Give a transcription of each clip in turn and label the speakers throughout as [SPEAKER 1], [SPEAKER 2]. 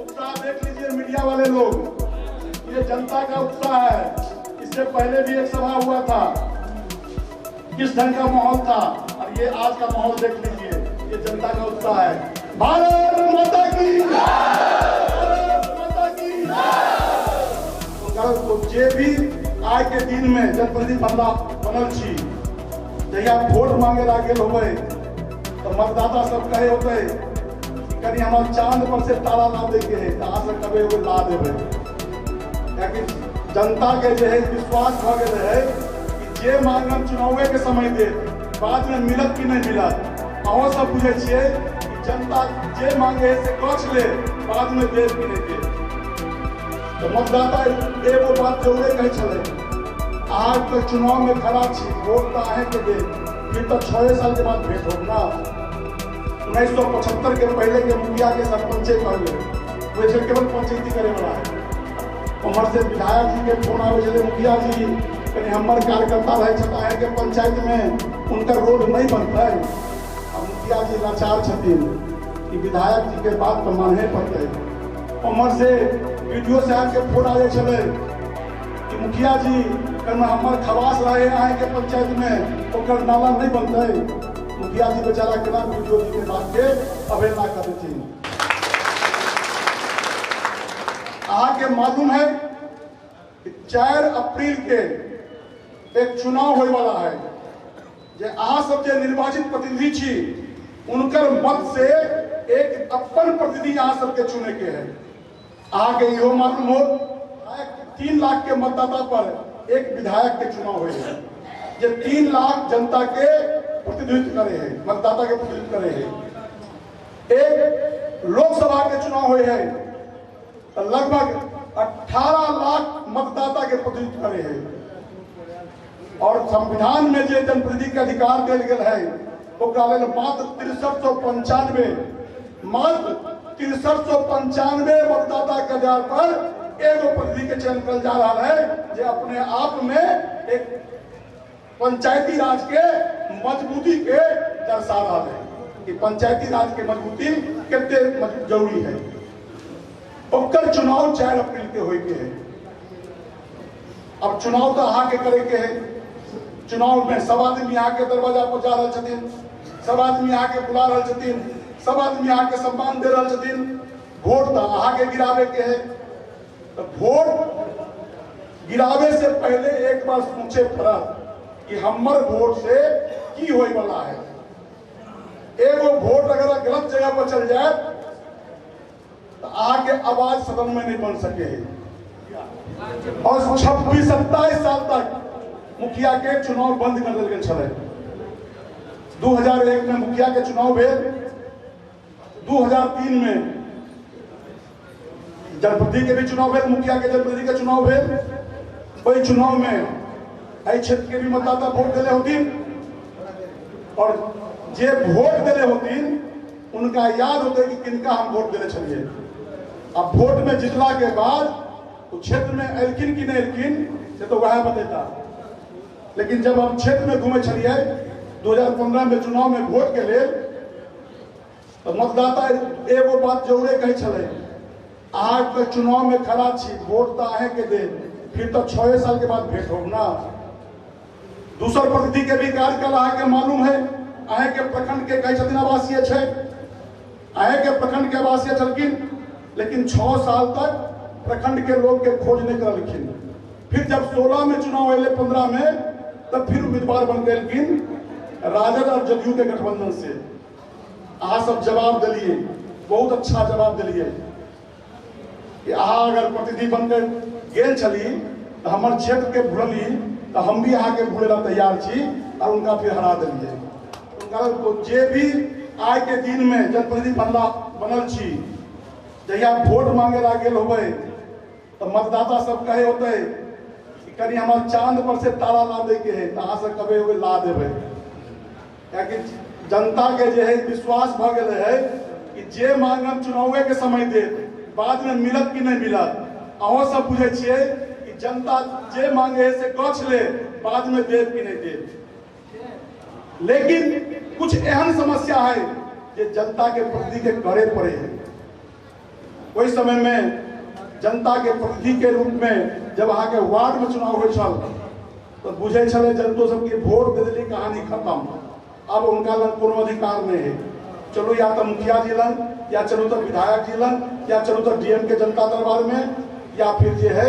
[SPEAKER 1] उत्साह देख लीजिए मीडिया वाले लोग, ये जनता का उत्साह है। इससे पहले भी एक सभा हुआ था, किस ढंग का माहौल था, और ये आज का माहौल देख लीजिए, ये जनता का उत्साह है। भारत माता की, भारत माता की। तो जे भी आय के दिन में जनप्रतिनिधि बनल छी, जहिया वोट मांगे लागल होवे तो मतदाता सब कहे होते कहीं हमारे चांद पर से तारा ला दे के है, कहाँ से कभी वो ला देवे। जनता के जो है विश्वास भ गए है कि जे मांगम चुनावे के समय दे, बाद में मिलत कि नहीं मिलत। अहों सब बुझे छिए कि जनता जे मांगे से कछ ले, बाद में दे कि नहीं दे। तो मतदाता एगो बात जरूरे कहे छले, आज तक चुनाव में खड़ा छी, वोट तो आहे के दे, फिर तो 6 साल के बाद भेंट हो ना। 1975 के पहले के मुखिया के सरपंचे कहले, वे केवल पंचायती करे वाला है। हमारे से विधायक जी के फोन आवे चले, मुखिया जी कहीं हमारे कार्यकर्ता रहे छता है कि पंचायत में उनका रोड नहीं बनता है। अब मुखिया जी लाचार छथिन कि विधायक जी के बात तो माने पड़ते। हमारे से वीडियो साहब के फोन आवे चले कि मुखिया जी कहीं हमारे खवास रहे आए के पंचायत में ओकर नाला नहीं बनता है। मुखिया जी बेचारा केना वीडियो जी के बात के अवहेलना कर देथिन। के मालूम है कि 4 अप्रैल के एक चुनाव होने वाला है, जे अहाँ सब जे निर्वाचित प्रतिनिधि छी उनकर मत से एक अपन प्रतिनिधि अहाँ सबके चुने के है। अहाँ के इहो मालूम हो 3 लाख के मतदाता पर एक विधायक के चुनाव हुए हैं, जे 3 लाख जनता के प्रतिनिधित्व करे हैं, मतदाता के प्रतिनिधित्व करे हैं। एक लोकसभा के चुनाव हुए हैं तो लगभग 18 लाख मतदाता के प्रतिनिधित्व करे हैं। और संविधान में जो जनप्रतिनिधि के अधिकार दिल गया है मात्र 6395 मतदाता के आधार पर एगो प्रतिनिधि के चयन कर जा रहा है, जो अपने आप में एक पंचायती राज के मजबूती के दर्शा रहा है कि पंचायती राज के मजबूती कितने जरूरी है। ओकर चुनाव 4 अप्रैल के होए के है। अब चुनाव तो अहाँ के करे के है। चुनाव में सब आदमी यहाँ के दरवाजा पर जा रहे छथिन, सब आदमी यहाँ के बुला रहे छथिन, सब आदमी यहाँ के सम्मान दे रहे छथिन। वोट तो अहाँ के गिरावे के है। तो वोट गिरावे से पहले एक बार सोचे पड़त कि हमर वोट से की होए वाला है। एगो वोट अगर गलत जगह पर चल जाए तो आगे आवाज सदन में नहीं बन सके। और 26-27 साल तक मुखिया के चुनाव बंद कर दिल गए। 2001 में मुखिया के चुनाव भेल, 2003 में जनप्रतिनिधि के भी चुनाव भेल, मुखिया के जनप्रतिनिधि के चुनाव भेल। वही चुनाव में एहि क्षेत्र के भी मतदाता वोट दिले होतीन, और जे वोट दिले होतीन उनका याद होते कि किनका हम वोट दिले छलिए। अब वोट में जितला के बाद तो क्षेत्र में एलकिन कि नहीं एलकिन से तो वह बतेता। लेकिन जब हम क्षेत्र में घूमे छलिए 2015 में चुनाव में वोट के लिए, तो मतदाता एगो बात जरूरे कहे छले, आज तक चुनाव में खड़ा छी, वोट तो आहे के दे, फिर तो 6 साल के बाद भेंट हो ना। दूसर प्रतिनिधि के भी कार्यकाल अहाँ के मालूम है। अहे के प्रखंड के कई छथिन आवासीय है, अहे के प्रखंड के आवासीय छलकिन, लेकिन 6 साल तक प्रखंड के लोग के खोज नहीं करलखिन। फिर जब 16 में चुनाव अले 15 में, तब फिर उम्मीदवार बन गए राजद और जदयू के गठबंधन से। अहाँ सब जवाब दिलिए, बहुत अच्छा जवाब दिलिए कि अहाँ अगर प्रतिनिधि बन गए गेल छली तो हमारे क्षेत्र के भूलली, तो हम भी अहाँ के भूले ला तैयार छी, और उनका फिर हरा दिलिए। तो जे भी आय के दिन में जनप्रतिनिधि बनल छी, जहिया वोट मांगे लागल होवे तो मतदाता सब कहे होते कि कहीं हमारे चांद पर से तारा ला दे के है, कहाँ से कभी हुए ला देवे। कि जनता के जो है विश्वास भ गए है कि जे मांगम चुनावे के समय दे, बाद में मिलत कि नहीं मिलत। अहों सब बुझे छिए कि जनता जे मांगे से कछ ले, बाद में दे कि नहीं दे। लेकिन कुछ एहन समस्या है जो जनता के प्रति के करे पड़े है। वही समय में जनता के प्रतिनिधि के रूप में जब अहाँ के वार्ड में चुनाव हो छल तो बुझे छले जनतो सबके वोट दे दिली, कहानी खत्म। अब उनका लंग कोनो अधिकार नहीं है। चलो या तो मुखिया जी लंग, या चलो तो विधायक जी लंग, या चलो तो डीएम के जनता दरबार में, या फिर जो है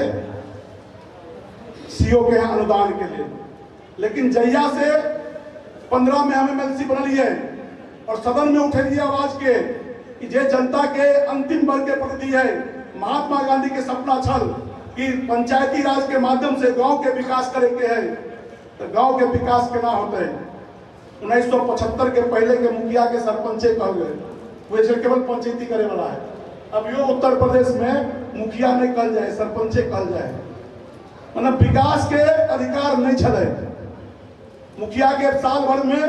[SPEAKER 1] सीओ के यहाँ अनुदान के लिए। लेकिन जहिया से 15 में हम एमएलसी बनल है और सदन में उठेलिए आवाज के कि जे जनता के अंतिम वर्ग के प्रति है, महात्मा गांधी के सपना छल कि पंचायती राज के माध्यम से गांव के विकास करे के है, तो गांव के विकास केना होते है। 1975 के पहले के मुखिया के सरपंचे कह गए, वैसे केवल पंचायती करे वाला है। अब यो उत्तर प्रदेश में मुखिया नहीं कल जाए, सरपंचे कल जाए, मतलब विकास के अधिकार नहीं छले। मुखिया के साल भर में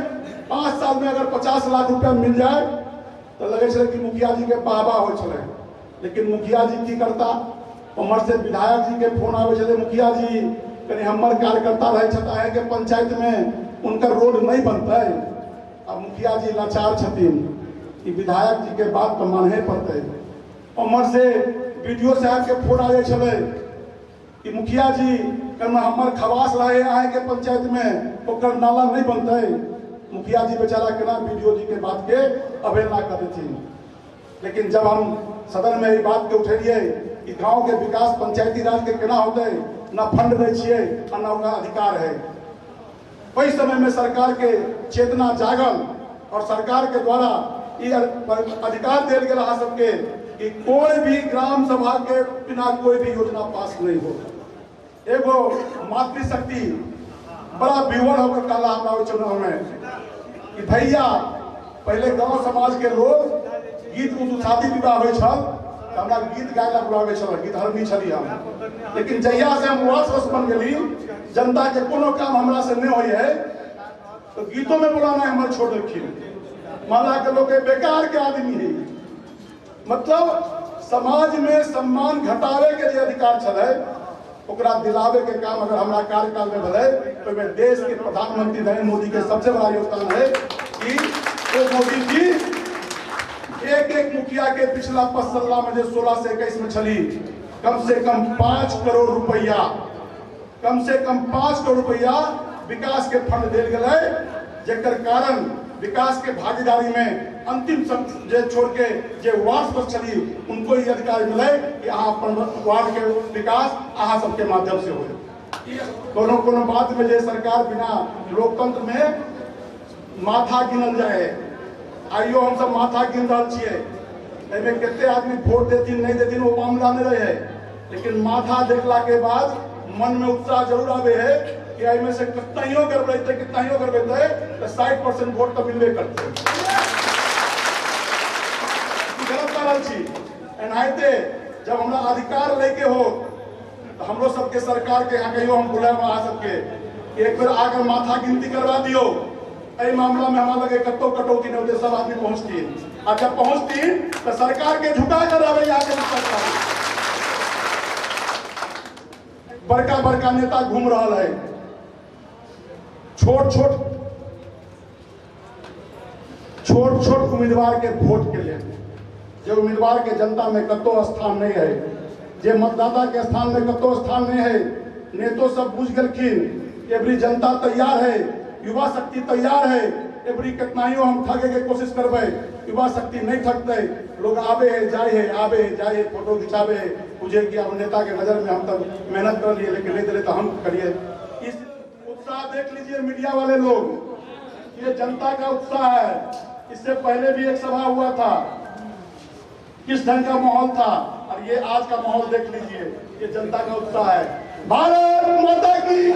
[SPEAKER 1] 5 साल में अगर 50 लाख रुपया मिल जाए तो लगे छले कि मुखिया जी के बाबा हो छले। लेकिन मुखिया जी की करता, उमर से विधायक जी के फोन आवे छले, मुखिया जी कहीं हमार कार्यकर्ता रहे छता है कि पंचायत में उनका रोड नहीं बनता है। अब मुखिया जी लाचार छथिन कि विधायक जी के बात तो मानहे पड़ते। उमर से वीडियो साहब के फोन आवे छले कि मुखिया जी कहीं हमार खवास रहे आए के पंचायत में ओकर नाला नहीं बनता है। मुखिया जी बेचारा केना वीडियो जी के बात के अवहेलना कर देथिन। लेकिन जब हम सदन में ये बात के उठेलिए कि गांव के विकास पंचायती राज के केना होते, ना फंड दै छियै और ना उनका अधिकार है। वही समय में सरकार के चेतना जागल और सरकार के द्वारा ये अधिकार दिया गया सबके कि कोई भी ग्राम सभा के बिना कोई भी योजना पास नहीं हो। एगो मातृशक्ति बड़ा विवरण होकर काला हमारा चुनाव में कि भैया पहले गांव समाज के लोग गीत शादी विवाह हो छल, हमरा गीत गाय ला बुलावे छल, गीत हरनी छली हम। लेकिन जहिया से हम वार्ड सदस्य बन गेली, जनता के कोनो काम हमरा से नहीं होई है तो गीतों में बुलाना हमर छोड़ रखी। माला के लोग बेकार के आदमी है। मतलब समाज में सम्मान घटावे के जो अधिकार छले ओकरा दिलावे के काम अगर हमारा कार्यकाल में भले तो में देश के प्रधानमंत्री नरेंद्र मोदी के सबसे बड़ा योगदान है कि वो मोदी जी एक मुखिया के पिछला 5 साल में जो 16 से 21 में छली कम से कम 5 करोड़ रुपया, कम से कम 5 करोड़ रुपया विकास के फंड दिल गए, जेकर कारण विकास के भागीदारी में अंतिम जो छोड़ के जो वार्ड पर छली उनको ये अधिकार मिले कि अहाँ अपन वार्ड के विकास अहाँ सबके माध्यम से हो। कोनो बात में जो सरकार बिना लोकतंत्र में माथा गिनल जाए। आइयो हम सब माथा गिन रहा छे, कितने आदमी वोट देती नहीं देती वो मामला नहीं रहे, लेकिन माथा देखला के बाद मन में उत्साह जरूर आवे है कि में से कितनाइयों करबेते तो 60% वोट तो मिलबे करते। गलत करल छी एनाहिते जब हमरा अधिकार लेके हो तो हमरो सबके सरकार के यहाँ कहियो हम बुलाए आ सबके एक बार आकर माथा गिनती करवा दियो। ऐ मामला में हमारा लगे कत्तो कटौती नहीं होते, सब आदमी पहुंचती और जब पहुंचती तो सरकार के झुका कर रहे यहाँ के बड़का नेता घूम रहा है, छोट उम्मीदवार के वोट के लिए। जो उम्मीदवार के जनता में कत्तो स्थान नहीं है, जो मतदाता के स्थान में कत्तो स्थान नहीं है, नेतो सब बुझ गलखिन। एवरी जनता तैयार है, युवा शक्ति तैयार है, एवरी कितनाइयों हम ठगे के कोशिश करबे, युवा शक्ति नहीं ठगते। लोग आवे है जाए है फोटो खिंचावे है, मुझे कि अब नेता के नजर में हम तब मेहनत कर लिए लेकिन नहीं दे तो हम करिए। इस उत्साह देख लीजिए मीडिया वाले लोग, ये जनता का उत्साह है। इससे पहले भी एक सभा हुआ था, किस ढंग का माहौल था, और ये आज का माहौल देख लीजिए, ये जनता का उत्साह है। भारत माता की